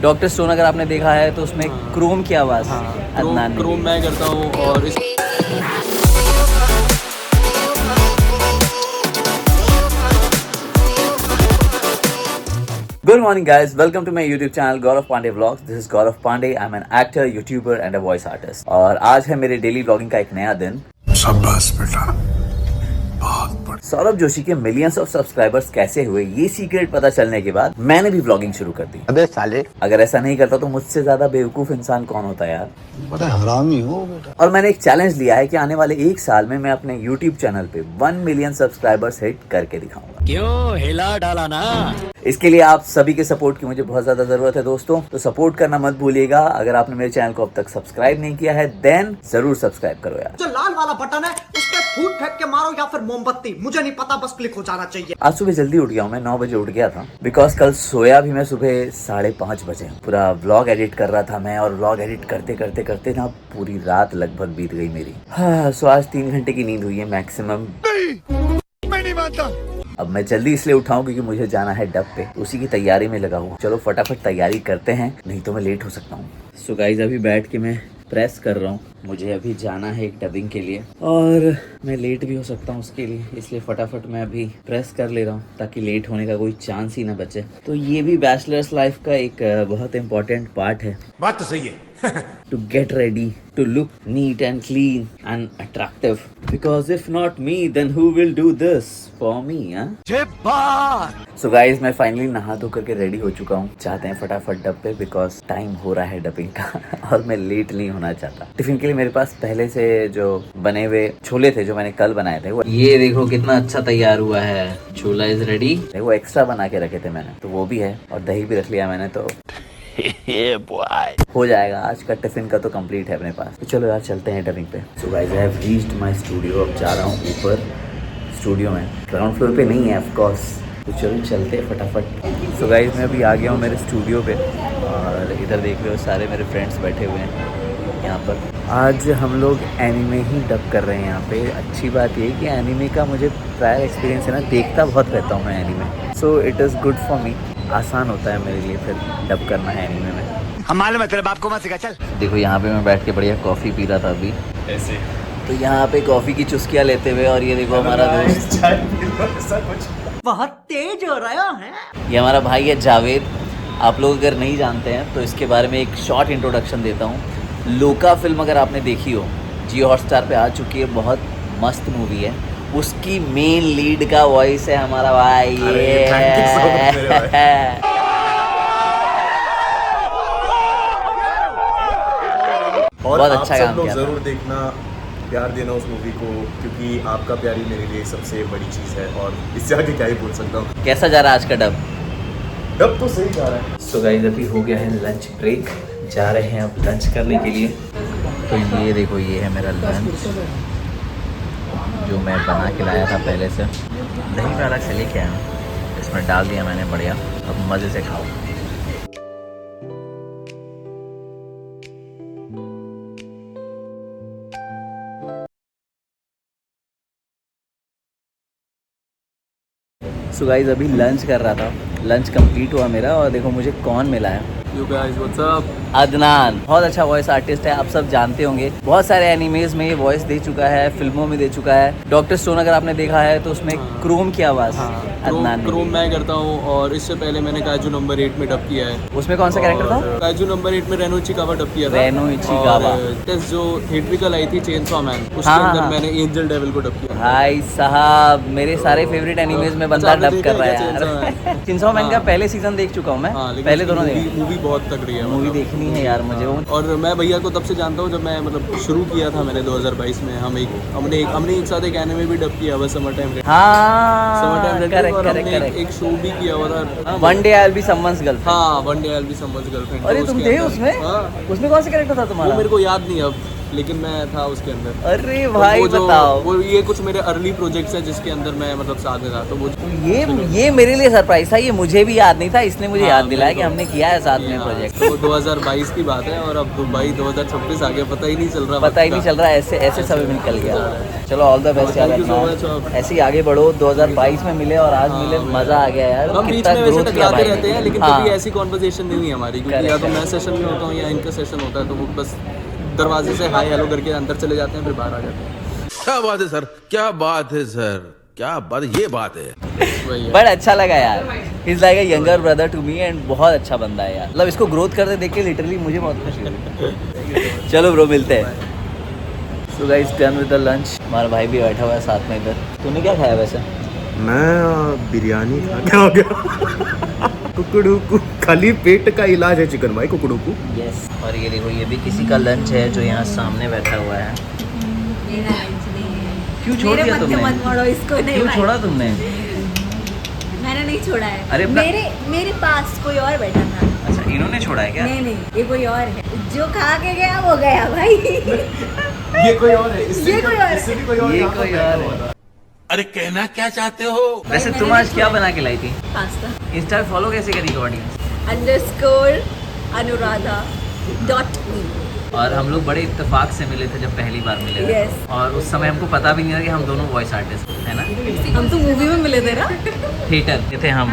Doctor stone अगर आपने देखा है तो उसमें क्रोम की आवाज़ अदनान ने क्रोम मैं करता हूँ और इस Good morning guys, welcome to my YouTube channel Gaurav Pandey Vlogs. This is Gaurav Pandey. I'm an actor, YouTuber and a voice artist. और आज है मेरे डेली व्लॉगिंग का एक नया दिन। शाबाश बेटा, बहुत बढ़िया। सौरभ जोशी के मिलियंस ऑफ सब्सक्राइबर्स कैसे हुए ये सीक्रेट पता चलने के बाद मैंने भी व्लॉगिंग शुरू कर दी। अबे साले, अगर ऐसा नहीं करता तो मुझसे ज्यादा बेवकूफ इंसान कौन होता है यार। बड़ा हरामी हो बेटा। और मैंने एक चैलेंज लिया है कि आने वाले एक साल में मैं अपने YouTube चैनल पे 1 मिलियन सब्सक्राइबर्स हिट करके दिखाऊंगा। क्यों हिला डाला ना। इसके लिए आप सभी के सपोर्ट की मुझे बहुत ज्यादा जरूरत है दोस्तों, तो सपोर्ट करना मत भूलिएगा। अगर आपने मेरे चैनल को अब तक सब्सक्राइब नहीं किया है देन जरूर सब्सक्राइब करो यार। जो लाल वाला बटन है उस पर फूट फेंक के मारो या फिर मोमबत्ती, मुझे नहीं पता, बस क्लिक हो जाना चाहिए। आज सुबह जल्दी उठ गया हूँ, मैं 9 बजे उठ गया था बिकॉज कल सोया भी मैं सुबह 5:30 बजे। पूरा व्लॉग एडिट कर रहा था मैं, और व्लॉग एडिट करते करते करते ना पूरी रात लगभग बीत गई मेरी। हाँ, सो आज 3 घंटे की नींद हुई है मैक्सिमम। मैं नहीं मानता। अब मैं जल्दी इसलिए उठाऊं क्योंकि मुझे जाना है डब पे, उसी की तैयारी में लगा हूँ। चलो फटाफट तैयारी करते हैं, नहीं तो मैं लेट हो सकता हूँ। सो गाइस अभी बैठ के मैं प्रेस कर रहा हूँ, मुझे अभी जाना है एक डबिंग के लिए और मैं लेट भी हो सकता हूँ उसके लिए, इसलिए फटाफट मैं अभी प्रेस कर ले रहा हूँ ताकि लेट होने का कोई चांस ही ना बचे। तो ये भी बैचलर्स लाइफ का एक बहुत इम्पोर्टेंट पार्ट है। बात तो सही है। To get ready, to look neat and clean and attractive. Because if not me, then who will do this for me, huh? So guys, मैं फाइनली नहा धो करके रेडी हो चुका हूँ। चाहते हैं फटाफट डब पे बिकॉज टाइम हो रहा है डबिंग का और मैं लेट नहीं होना चाहता। टिफिन के लिए मेरे पास पहले से जो बने हुए छोले थे जो मैंने कल बनाए थे, वो ये देखो कितना अच्छा तैयार हुआ है। छोला इज रेडी। वो एक्स्ट्रा बना के रखे थे मैंने, तो वो भी है और दही भी रख लिया मैंने, तो हो जाएगा। आज का टिफिन का तो कंप्लीट है अपने पास। तो चलो यार चलते हैं डबिंग पे। So guys I have reached my studio. अब जा रहा हूँ ऊपर स्टूडियो में, ग्राउंड फ्लोर पे नहीं है ऑफ कोर्स। तो चलो चलते हैं फटाफट। सो गाइस मैं अभी आ गया हूँ मेरे स्टूडियो पे और इधर देख रहे हो सारे मेरे फ्रेंड्स बैठे हुए हैं यहाँ पर। आज हम लोग एनिमे ही डब कर रहे हैं यहाँ पे। अच्छी बात ये कि एनिमे का मुझे प्रायर एक्सपीरियंस है ना, देखता बहुत रहता हूँ मैं anime, so it is good for me. आसान होता है मेरे लिए फिर डब करना है एनीमे में। हम मालूम है तेरे बाप को मत सिखा। चल देखो यहाँ पे मैं बैठ के बढ़िया कॉफ़ी पी रहा था अभी ऐसे। तो यहाँ पे कॉफ़ी की चुस्कियाँ लेते हुए, और ये देखो हमारा दोस्त बहुत तेज हो रहा है। ये हमारा भाई है जावेद। आप लोग अगर नहीं जानते हैं तो इसके बारे में एक शॉर्ट इंट्रोडक्शन देता हूँ। लोका फिल्म अगर आपने देखी हो, जियो हॉटस्टार पे आ चुकी है, बहुत मस्त मूवी है। उसकी मेन लीड का वॉइस है हमारा भाई। और बहुत आप अच्छा सब काम लोग किया था। जरूर देखना, प्यार देना उस मूवी को, क्योंकि आपका प्यार ही मेरे लिए सबसे बड़ी चीज़ है और इससे आगे क्या ही बोल सकता हूँ। कैसा जा रहा है आज का डब? डब तो सही जा रहा है। सो गाइस अभी हो गया है लंच ब्रेक, जा रहे हैं अब लंच करने के लिए। तो ये देखो ये है मेरा लंच जो मैं बना के लाया था पहले से। दही में अलग से लेके आया हूँ, इसमें डाल दिया मैंने बढ़िया। अब मज़े से खाओ। सो गाइस अभी लंच कर रहा था, लंच कंप्लीट हुआ मेरा और देखो मुझे कौन मिला है। You guys what's up. Adnan बहुत अच्छा वॉइस आर्टिस्ट है, आप सब जानते होंगे। बहुत सारे एनिमेज में ये वॉइस दे चुका है, फिल्मों में दे चुका है। डॉक्टर स्टोन अगर आपने देखा है तो उसमें क्रोम की आवाज़ अदनान ने क्रोम दी। मैं करता हूँ और इससे पहले मैंने काजू नंबर 8 में डब किया है। उसमें कौन सा कैरेक्टर था? काजू नंबर 8 में रेनो इचिकावा डब किया था। Reno Ichikawa. टेस्ट जो थिएट्रिकल आई थी चेनसॉ मैन, उसके हाँ, अंदर हाँ। मैंने एंजल डेविल को डब किया। भाई साहब मेरे सारे फेवरेट एनिमेज में बंदा आपने डब देखा कर रहा है है क्या यार। चिंसॉ मैन का पहले सीजन देख चुका हूँ मैं, पहले दोनों देखे। मूवी बहुत तगड़ी है। मूवी देखनी है यार मुझे वो। और मैं भैया को तब से जानता हूँ जब मैं मतलब शुरू किया था मैंने 2022 में। हमने एक साथ एक एनिमे भी डब किया हुआ, समर टाइम रेड। हाँ समर टाइम रेड करेक्ट और करेक्ट हमने करेक्ट। एक शो भी किया हुआ था, one day I will be someone's girlfriend. हाँ one day I will be someone's girlfriend. अरे तुम थे उसमें? हाँ उसमें कौन सा कैरेक्टर था वो तुम्हारा? मेरे को याद नहीं अब, लेकिन मैं था उसके अंदर। अरे तो भाई वो जो- बताओ, वो ये कुछ मेरे अर्ली प्रोजेक्ट्स हैं जिसके अंदर मैं मतलब साथ में था, तो वो ये मेरे लिए सरप्राइज था, ये मुझे भी याद नहीं था, इसने मुझे हाँ, याद दिलाया मेरे कि को- हमने किया है साथ में हाँ, प्रोजेक्ट। तो वो 2022 की बात है और अब दुबई 2026 आ गया, पता ही नहीं चल रहा, पता ही नहीं चल रहा, ऐसे ऐसे समय में निकल गया। चलो ऑल द बेस्ट यार, Thank you so much, अपना ऐसे ही आगे बढ़ो। 2022 में मिले और आज मिले, मजा आ गया यार। हम बीच कितना में वैसे growth किया टकराते भाई रहते ने। हैं, लेकिन हाँ, कभी ऐसी कॉन्वर्सेशन नहीं हुई हमारी, क्योंकि या तो मैं सेशन में होता हूँ या इनका सेशन होता है, तो वो बस दरवाजे से हाय हेलो करके अंदर चले जाते हैं, फिर बाहर आ जाते हैं। क्या बात है सर, क्या बात है सर, क्या बात, ये बात है। वही है। बड़ा अच्छा लगा यार। Is like a younger brother to me and बहुत अच्छा बंदा है यार। मतलब इसको ग्रोथ करते देख के लिटरली मुझे बहुत खुशी हुई। चलो ब्रो, मिलते हैं। So guys, done with the lunch. हमारा भाई भी बैठा हुआ है साथ में इधर। तूने क्या खाया वैसे? मैं बिरयानी खा के आ गया। कुकड़ू को खाली पेट का इलाज है चिकन भाई, कुकड़ू को। यस। और ये देखो, ये भी किसी का लंच है जो यहाँ सामने बैठा हुआ है। मेरा लंच नहीं है। क्यों छोड़ मेरे दिया मत्थे तुमने? मत मोड़ो इसको, नहीं क्यों भाई। छोड़ा तुमने? मैंने नहीं छोड़ा है। अरे अपना- मेरे पास कोई और बैठा था। अच्छा, इन्होंने छोड़ा है क्या? नहीं नहीं, ये कोई और है। जो खा के गया वो गया भाई। ये कोई और है, इससे ये कोई और है। इससे भी कोई और ये यहाँ पर कोई बैठा और हुआ है। था। अरे कहना क्या चाहते हो? वैसे मैंने तुम नहीं आज क्या छोड़ा। बना के लाई थी? पास्ता इंस्टा पे फॉलो कैसे करी ऑडियंस? _अनुराधा.me। और हम लोग बड़े इत्तेफाक से मिले थे जब पहली बार मिले थे। Yes। और उस समय हमको पता भी नहीं था कि हम दोनों वॉइस आर्टिस्ट है ना। हम तो मूवी में मिले थे ना। थिएटर के थे हम।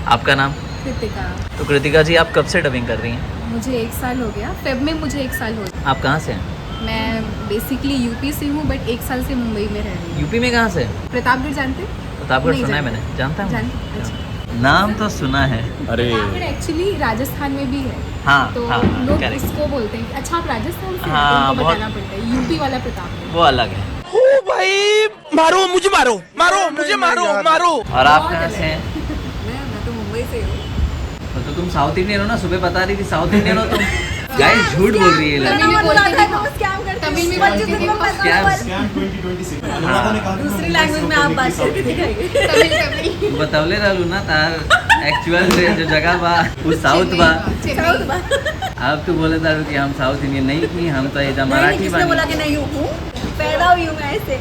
आपका नाम? कृतिका। तो कृतिका जी, आप कब से डबिंग कर रही हैं? मुझे 1 साल हो गया, फेब में मुझे 1 साल हो गया। आप कहाँ से हैं? मैं बेसिकली यूपी से हूँ, बट 1 साल से मुंबई में रह रही हूँ। यूपी में कहाँ से? प्रतापगढ़ जानते हैं? प्रतापगढ़ नहीं सुना है जानती। मैंने, जानता हूँ। जानते, अच्छा। नाम तो सुना है। अरे प्रतापगढ़ एक्चुअली राजस्थान में भी है, हाँ तो हाँ, लोग correct। उसको बोलते हैं कि अच्छा आप राजस्थान से हैं, हाँ, तो उनको बहुत- बताना पड़ता है यूपी वाला प्रतापगढ़। वो अलग है। भाई मारो मुझे, मारो मारो मुझे, मारो मारो। और आप कहाँ से हैं? मैं तो मुंबई से हूँ। तो तुम साउथ इंडियन हो ना, सुबह बता रही थी साउथ इंडियन हो तुम। गाइस झूठ बोल रही है ये तमिल लड़की। में बोलते हैं वो स्कैम करते हैं। तमिल में बच्चे बोलते हैं तुमको पता स्कैम। है, स्कैम 2026 अनुराधा ने कहा दूसरी लैंग्वेज में आप बात करके दिखाइए। तमिल बतौले रहलू ना तार एक्चुअल जो जगह बा वो साउथ बा। साउथ बात। अब तो बोले था कि हम साउथ इंडियन नहीं की, हम तो इधर नहीं, मराठी किसने बोला बानी। कि नहीं हूँ? पैदा हुई हूँ मैं ऐसे।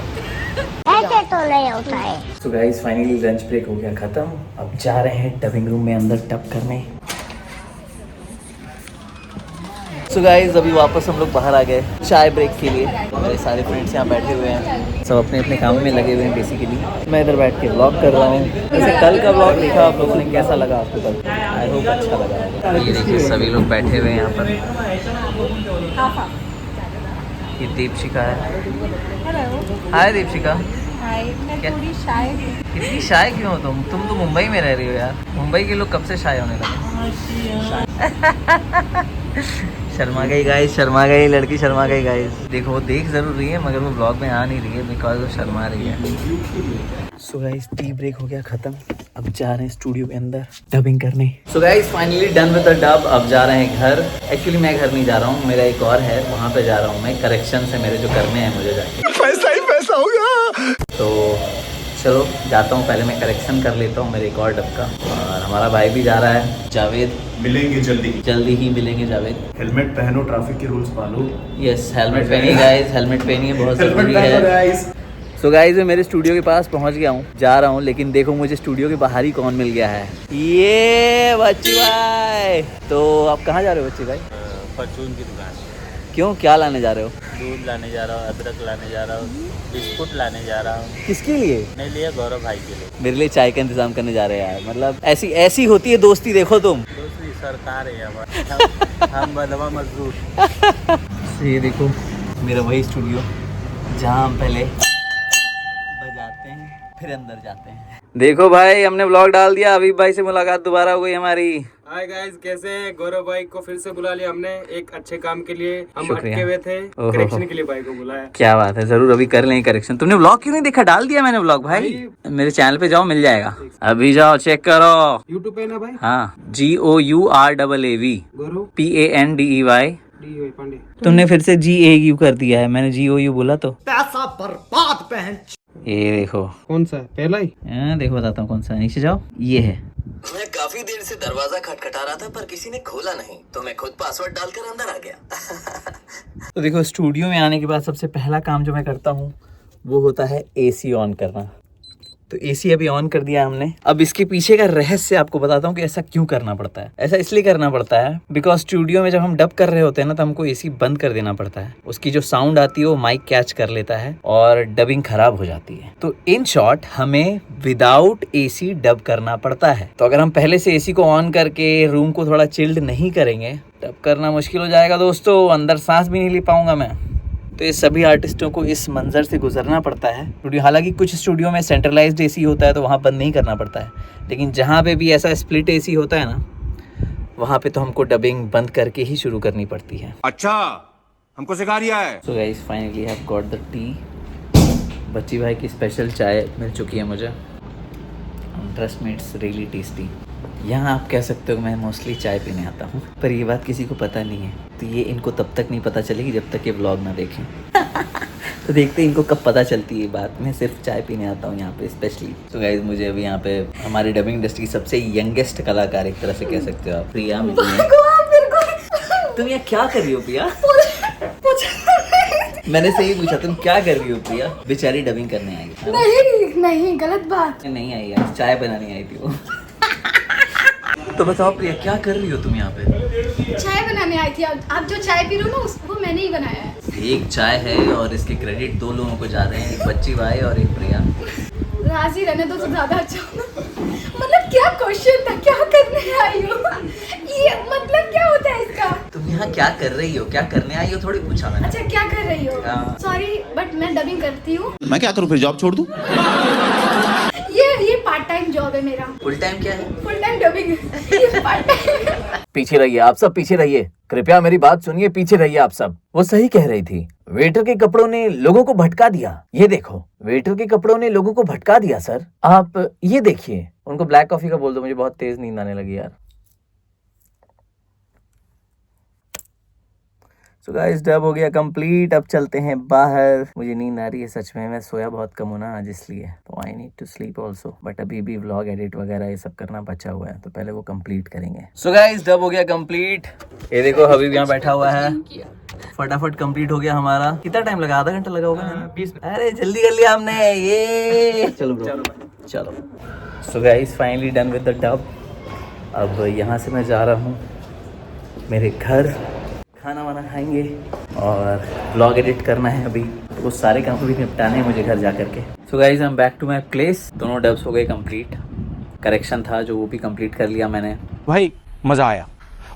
So guys, finally lunch break हो गया खत्म। अब जा रहे हैं डबिंग रूम में अंदर टब करने। सो गाइस, अभी वापस हम लोग बाहर आ गए चाय ब्रेक के लिए। मेरे सारे फ्रेंड्स यहाँ बैठे हुए हैं, सब अपने अपने काम में लगे हुए हैं बेसिकली। मैं इधर बैठ के व्लॉग कर रहा हूँ। वैसे कल का व्लॉग देखा आप लोगों ने, कैसा लगा आपको कल? आई होप अच्छा लगा होगा। ये देखिए सभी लोग बैठे हुए हैं यहाँ पर। ये दीपशिका है। हाय दीपशिका। मैं क्या? थोड़ी शाय हूँ। इतनी शाय क्यों हो तुम? तुम तो मुंबई में रह रही हो यार। मुंबई के लोग कब से शाय होने लगे? शर्मा गई गाइस, शर्मा गई लड़की, शर्मा गई गाइस। देखो वो देख जरूर रही है मगर वो ब्लॉग में आ नहीं रही है बिकॉज वो शर्मा रही है। सो गाइस, टी ब्रेक हो गया खत्म। अब जा रहे हैं स्टूडियो के अंदर डबिंग करने। सो guys, finally done with the dub. अब जा रहे हैं घर। एक्चुअली मैं घर नहीं जा रहा हूँ, मेरा एक और है, वहाँ पे जा रहा हूँ मैं। करेक्शन से मेरे जो करने हैं मुझे जाके, पैसा ही पैसा होगा। तो चलो जाता हूँ। पहले मैं करेक्शन कर लेता हूँ मेरे एक और डब का। और हमारा भाई भी जा रहा है, जावेद। मिलेंगे जल्दी। जल्दी ही मिलेंगे जावेद। हेलमेट पहनो, ट्रैफिक के रूल्स फॉलो। यस, हेलमेट पहनिए गाइस, हेलमेट पहनिए, बहुत हेलमेट जरूरी पहनो है। गाइस। सो गाइस, मैं मेरे स्टूडियो के पास पहुंच गया हूँ, जा रहा हूँ। लेकिन देखो मुझे स्टूडियो के बाहर ही कौन मिल गया है, ये बच्ची भाई। तो आप कहाँ जा रहे हो बच्ची भाई? परचून की दुकान। क्यों, क्या लाने जा रहे हो? दूध लाने जा रहा हूँ, अदरक लाने जा रहा हूँ, बिस्कुट लाने जा रहा हूँ। किसके लिए? मेरे लिए, गौरव भाई के लिए। मेरे लिए चाय का इंतजाम करने जा रहे हैं यार। मतलब ऐसी ऐसी होती है दोस्ती, देखो तुम। दूसरी सरकार है हमारी। हम बदवा मजदूर। ये देखो मेरा वही स्टूडियो जहाँ हम पहले बजाते हैं फिर अंदर जाते हैं। देखो भाई, हमने व्लॉग डाल दिया। अभी भाई से मुलाकात दोबारा हो गई हमारी। हाय गाइस, कैसे हैं? गौरव भाई को फिर से बुला लिया हमने एक अच्छे काम के लिए। हम शुक्रिया। अटके हुए थे, ओहो। करेक्शन के लिए भाई को बुलाया। क्या बात है, जरूर अभी कर लेंगे करेक्शन। तुमने व्लॉग क्यों नहीं देखा? डाल दिया मैंने व्लॉग भाई। मेरे चैनल पे जाओ, मिल जाएगा। अभी जाओ चेक करो। यूट्यूब पे ना भाई, हाँ, GOURAAV गौरव PANDEY। डी पांडे। तुमने फिर से GAU कर दिया है, मैंने GOU बोला तो। पैसा बर्बाद पहन। ये देखो, कौन सा है? पहला ही। देखो बताता हूँ कौन सा है। नीचे जाओ, ये है मैं काफी देर से दरवाजा खटखटा रहा था पर किसी ने खोला नहीं, तो मैं खुद पासवर्ड डालकर अंदर आ गया। तो देखो, स्टूडियो में आने के बाद सबसे पहला काम जो मैं करता हूँ वो होता है एसी ऑन करना। तो एसी अभी ऑन कर दिया हमने। अब इसके पीछे का रहस्य आपको बताता हूँ कि ऐसा क्यों करना पड़ता है। ऐसा इसलिए करना पड़ता है बिकॉज स्टूडियो में जब हम डब कर रहे होते हैं ना, तो हमको एसी बंद कर देना पड़ता है। उसकी जो साउंड आती है वो माइक कैच कर लेता है और डबिंग खराब हो जाती है। तो इन शॉर्ट हमें विदाउट एसी डब करना पड़ता है। तो अगर हम पहले से एसी को ऑन करके रूम को थोड़ा चिल्ड नहीं करेंगे, डब करना मुश्किल हो जाएगा दोस्तों। अंदर सांस भी नहीं ले पाऊंगा मैं। तो ये सभी आर्टिस्टों को इस मंजर से गुजरना पड़ता है स्टूडियो। हालांकि कुछ स्टूडियो में सेंट्रलाइज्ड एसी होता है तो वहाँ बंद नहीं करना पड़ता है, लेकिन जहाँ पे भी ऐसा स्प्लिट एसी होता है ना, वहाँ पे तो हमको डबिंग बंद करके ही शुरू करनी पड़ती है। अच्छा, हमको सिखा रिया है। सो guys, finally have got the T. बच्ची भाई की स्पेशल चाय मिल चुकी है मुझे। Trust me, it's really tasty. यहाँ आप कह सकते हो कि मैं मोस्टली चाय पीने आता हूँ, पर ये बात किसी को पता नहीं है। तो ये इनको तब तक नहीं पता चलेगी जब तक ये व्लॉग ना देखें। तो देखते हैं इनको कब पता चलती है ये बात। मैं सिर्फ चाय पीने आता हूँ यहाँ पे स्पेशली। तो गाइज, मुझे अभी यहाँ पे हमारी डबिंग इंडस्ट्री की सबसे यंगेस्ट कलाकार एक तरह से कह सकते हो आप, प्रिया मिली है। तुम यहाँ क्या कर रही हो प्रिया? मैंने से ही पूछा तुम क्या कर रही हो प्रिया? बेचारी डबिंग करने आई थी। नहीं, गलत बात। नहीं आई यार, चाय बनाने आई थी वो। तो बताओ प्रिया, क्या कर रही हो तुम यहाँ पे? चाय बनाने आई थी। आप जो चाय पी रहे हो ना, वो मैंने ही बनाया है। एक चाय है और इसके क्रेडिट दो लोगों को जा रहे हैं, एक बच्ची भाई और एक प्रिया। राजी रहने दो तो ज्यादा अच्छा होगा। मतलब क्या क्वेश्चन था, क्या करने आई हो? ये मतलब क्या होता है इसका? तुम यहाँ क्या कर रही हो, क्या करने आई हो थोड़ी पूछा मैंने। अच्छा, क्या कर रही हो? हाँ। सॉरी, बट मैं डबिंग करती हूँ। मैं क्या करूँ फिर, जॉब छोड़ दूँ? ये पार्ट टाइम जॉब है मेरा। फुल टाइम क्या है? Full time dubbing. ये पार्ट टाइम। पीछे रहिए आप सब, पीछे रहिए। कृपया मेरी बात सुनिए, पीछे रहिए आप सब। वो सही कह रही थी। वेटर के कपड़ों ने लोगों को भटका दिया। ये देखो, वेटर के कपड़ों ने लोगों को भटका दिया सर। आप ये देखिए। उनको ब्लैक कॉफी का बोल दो, मुझे बहुत तेज नींद आने लगी यार। सो गाइस, डब हो गया कंप्लीट। अब चलते हैं बाहर। मुझे नींद आ रही है सच में। मैं सोया बहुत कम हूं ना आज, इसलिए। तो I need to sleep also. But अभी भी व्लॉग एडिट वगैरह ये सब करना बचा हुआ है, तो पहले वो कंप्लीट करेंगे। सो गाइस, डब हो गया कंप्लीट। ये देखो, हबीब यहाँ बैठा हुआ है। फटाफट कंप्लीट हो गया हमारा। कितना टाइम लगा? आधा घंटा लगा होगा ना? 20। अरे जल्दी कर लिया हमने ये। चलो ब्रो, चलो। सो guys, finally done with the dub. अब यहाँ से मैं जा रहा हूँ मेरे घर, खाना वाना खाएंगे और व्लॉग एडिट करना है अभी। तो वो सारे काम भी निपटाने हैं मुझे घर जा करके। So guys, I am back to my place. दोनों डब्स हो गए कंप्लीट। करेक्शन था जो, वो भी कंप्लीट कर लिया मैंने। भाई मजा आया,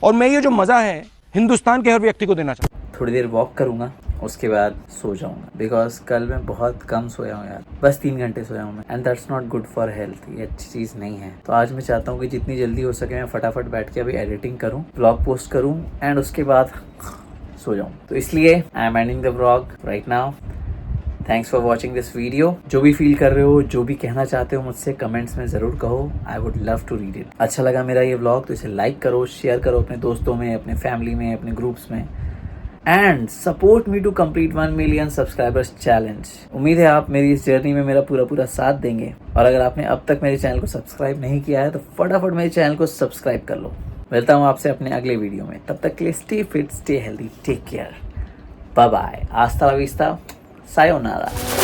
और मैं ये जो मजा है हिंदुस्तान के हर व्यक्ति को देना चाहता हूँ। थोड़ी देर वॉक करूँगा, उसके बाद सो जाऊँगा। बिकॉज कल मैं बहुत कम सोया हूँ यार, बस 3 घंटे सोया हूँ मैं। And that's not good for health. ये अच्छी चीज़ नहीं है। तो आज मैं चाहता हूँ कि जितनी जल्दी हो सके मैं फटाफट बैठ के अभी एडिटिंग करूँ, व्लॉग पोस्ट करूँ एंड उसके बाद सो जाऊँ। तो इसलिए I am ending the vlog right now. Thanks for watching this video. जो भी फील कर रहे हो, जो भी कहना चाहते हो मुझसे कमेंट्स में ज़रूर कहो। I would love to read it. अच्छा लगा मेरा ये व्लॉग तो इसे लाइक करो, शेयर करो अपने दोस्तों में, अपने फैमिली में, अपने ग्रुप्स में। And support me to complete 1 million subscribers challenge. उम्मीद है आप मेरी इस जर्नी में मेरा पूरा साथ देंगे। और अगर आपने अब तक मेरे चैनल को सब्सक्राइब नहीं किया है तो फटाफट मेरे चैनल को सब्सक्राइब कर लो। मिलता हूँ आपसे अपने अगले वीडियो में। तब तक के लिए stay fit, stay healthy, take care, bye bye, हasta la vista, sayonara।